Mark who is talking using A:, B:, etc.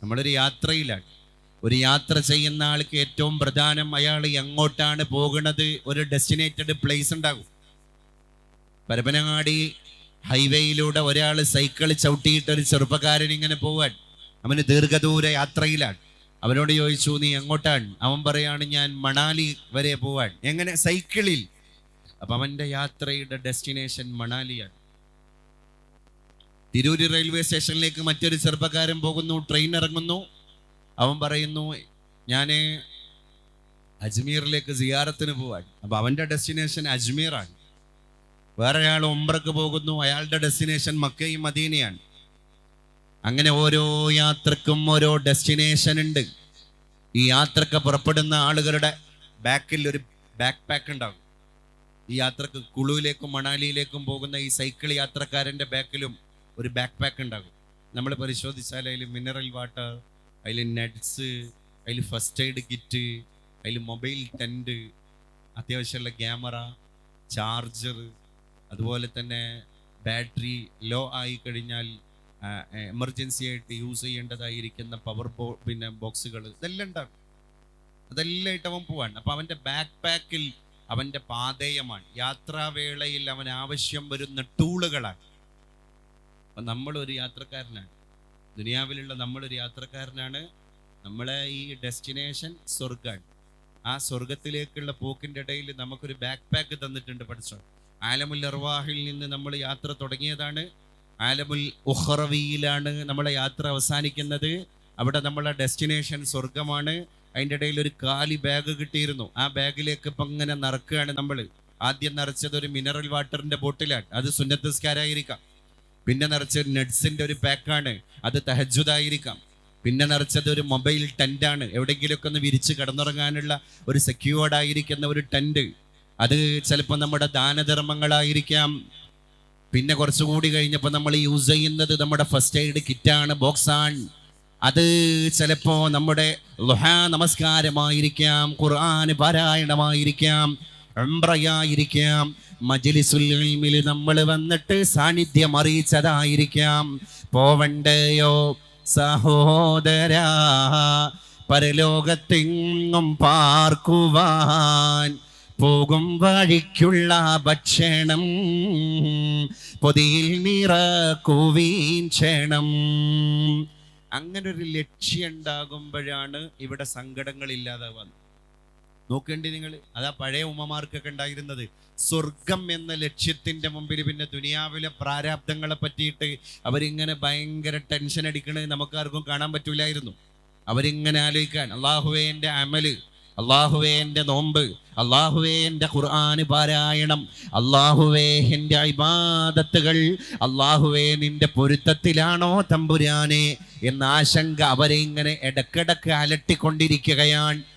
A: നമ്മളൊരു യാത്രയിലാണ്. ഒരു യാത്ര ചെയ്യുന്ന ആൾക്ക് ഏറ്റവും പ്രധാനം അയാൾ എങ്ങോട്ടാണ് പോകുന്നത്. ഒരു ഡെസ്റ്റിനേറ്റഡ് പ്ലേസ് ഉണ്ടാകും. പരപ്പനങ്ങാടി ഹൈവേയിലൂടെ ഒരാൾ സൈക്കിൾ ചവിട്ടിയിട്ട് ഒരു ചെറുപ്പക്കാരൻ ഇങ്ങനെ പോവാൻ, അവന് ദീർഘദൂര യാത്രയിലാണ്. അവനോട് ചോദിച്ചു, നീ എങ്ങോട്ടാണ്? അവൻ പറയാണ്, ഞാൻ മണാലി വരെ പോവാൻ. എങ്ങനെ? സൈക്കിളിൽ. അപ്പൊ അവന്റെ യാത്രയുടെ ഡെസ്റ്റിനേഷൻ മണാലിയാണ്. തിരൂര് റെയിൽവേ സ്റ്റേഷനിലേക്ക് മറ്റൊരു ചെറുപ്പക്കാരൻ പോകുന്നു, ട്രെയിൻ ഇറങ്ങുന്നു. അവൻ പറയുന്നു, ഞാന് അജ്മീറിലേക്ക് സിയാറത്തിന് പോവാൻ. അപ്പൊ അവന്റെ ഡെസ്റ്റിനേഷൻ അജ്മീറാണ്. വേറെ അയാൾ ഉംറക്ക് പോകുന്നു, അയാളുടെ ഡെസ്റ്റിനേഷൻ മക്കയും മദീനയാണ്. അങ്ങനെ ഓരോ യാത്രക്കും ഓരോ ഡെസ്റ്റിനേഷൻ ഉണ്ട്. ഈ യാത്രക്ക് പുറപ്പെടുന്ന ആളുകളുടെ ബാക്കിൽ ഒരു ബാക്ക് പാക്ക് ഉണ്ടാകും. ഈ യാത്രക്ക് കുളുവിലേക്കും മണാലിയിലേക്കും പോകുന്ന ഈ സൈക്കിൾ യാത്രക്കാരൻ്റെ ബാക്കിലും ഒരു ബാക്ക് പാക്ക് ഉണ്ടാകും. നമ്മൾ പരിശോധിച്ചാൽ അതിൽ മിനറൽ വാട്ടർ, അതിൽ നട്ട്സ്, അതിൽ ഫസ്റ്റ് എയ്ഡ് കിറ്റ്, അതിൽ മൊബൈൽ ടെൻറ്റ്, അത്യാവശ്യമുള്ള ക്യാമറ, ചാർജർ, അതുപോലെ തന്നെ ബാറ്ററി ലോ ആയി കഴിഞ്ഞാൽ എമർജൻസി ആയിട്ട് യൂസ് ചെയ്യേണ്ടതായിരിക്കുന്ന പവർ ബോക്സുകൾ, ഇതെല്ലാം ഉണ്ടാകും. അതെല്ലാം ഇട്ട് അവൻ പോവാണ്. അപ്പം അവൻ്റെ ബാക്ക് പാക്കിൽ അവൻ്റെ പാതേയമാണ്. യാത്രാവേളയിൽ അവൻ ആവശ്യം വരുന്ന ടൂളുകളാണ്. അപ്പം നമ്മളൊരു യാത്രക്കാരനാണ്, ദുനിയാവിലുള്ള നമ്മളൊരു യാത്രക്കാരനാണ്. നമ്മളെ ഈ ഡെസ്റ്റിനേഷൻ സ്വർഗ്ഗാണ്. ആ സ്വർഗത്തിലേക്കുള്ള പോക്കിൻ്റെ ഇടയിൽ നമുക്കൊരു ബാക്ക് പാക്ക് തന്നിട്ടുണ്ട് പഠിച്ചോ. ആലമുൽ അർവാഹിൽ നിന്ന് നമ്മൾ യാത്ര തുടങ്ങിയതാണ്. ആലമുൽ ഉഖ്റവിയിലാണ് നമ്മളെ യാത്ര അവസാനിക്കുന്നത്. അവിടെ നമ്മളെ ഡെസ്റ്റിനേഷൻ സ്വർഗമാണ്. അതിൻ്റെ ഇടയിൽ ഒരു കാലി ബാഗ് കിട്ടിയിരുന്നു. ആ ബാഗിലേക്ക് ഇപ്പം ഇങ്ങനെ നിറക്കുകയാണ് നമ്മൾ. ആദ്യം നിറച്ചത് ഒരു മിനറൽ വാട്ടറിൻ്റെ ബോട്ടിലാണ്, അത് സുന്നത്ത് നിസ്കാരമായിരിക്കാം. പിന്നെ നിറച്ചത് നട്ട്സിൻ്റെ ഒരു പാക്കാണ്, അത് തഹജ്ജുദായിരിക്കാം. പിന്നെ നിറച്ചത് ഒരു മൊബൈൽ ടെൻ്റാണ്, എവിടെയെങ്കിലുമൊക്കെ ഒന്ന് വിരിച്ച് കിടന്നുറങ്ങാനുള്ള ഒരു സെക്യൂർഡ് ആയിരിക്കുന്ന ഒരു ടെൻറ്റ്. അത് ചിലപ്പോൾ നമ്മുടെ ദാനധർമ്മങ്ങളായിരിക്കാം. പിന്നെ കുറച്ചുകൂടി കഴിഞ്ഞപ്പോൾ നമ്മൾ യൂസ് ചെയ്യുന്നത് നമ്മുടെ ഫസ്റ്റ് എയ്ഡ് കിറ്റാണ്, ബോക്സാണ്. അത് ചിലപ്പോൾ നമ്മുടെ ളുഹാ നമസ്കാരമായിരിക്കാം, ഖുർആൻ പാരായണമായിരിക്കാം, ഉംറയായിരിക്കാം, മജ്ലിസുൽ ഇൽമിൽ നമ്മൾ വന്നിട്ട് സാന്നിധ്യം അറിയിച്ചതായിരിക്കാം. പോവണ്ടയോ സഹോദരാ പരലോകത്തെങ്ങും പാർക്കുവാൻ, പോകും വഴിക്കുള്ള ഭക്ഷണം പൊതിയിൽ നിറക്കുവീൻ ക്ഷണം. അങ്ങനെ ഒരു ലക്ഷ്യം ഉണ്ടാകുമ്പോഴാണ് ഇവിടെ സങ്കടങ്ങളില്ലാതാവാൻ. നോക്കേണ്ടി നിങ്ങൾ, അതാ പഴയ ഉമ്മമാർക്കൊക്കെ ഉണ്ടായിരുന്നത്. സ്വർഗം എന്ന ലക്ഷ്യത്തിന്റെ മുമ്പിൽ പിന്നെ ദുനിയാവിലെ പ്രാരാബ്ദങ്ങളെ പറ്റിയിട്ട് അവരിങ്ങനെ ഭയങ്കര ടെൻഷൻ അടിക്കണത് നമുക്കാർക്കും കാണാൻ പറ്റൂലായിരുന്നു. അവരിങ്ങനെ ആലോചിക്കാൻ, അള്ളാഹുവേ എൻ്റെ അമല്, അള്ളാഹുവേ എൻ്റെ നോമ്പ്, അള്ളാഹുവേ എൻ്റെ ഖുർആൻ പാരായണം, അള്ളാഹുവേ എൻ്റെ ഇബാദത്തുകൾ, അള്ളാഹുവേ നിന്റെ പൊരുത്തത്തിലാണോ തമ്പുരാനെ എന്ന ആശങ്ക അവരെ ഇങ്ങനെ ഇടക്കിടക്ക് അലട്ടിക്കൊണ്ടിരിക്കുകയാണ്.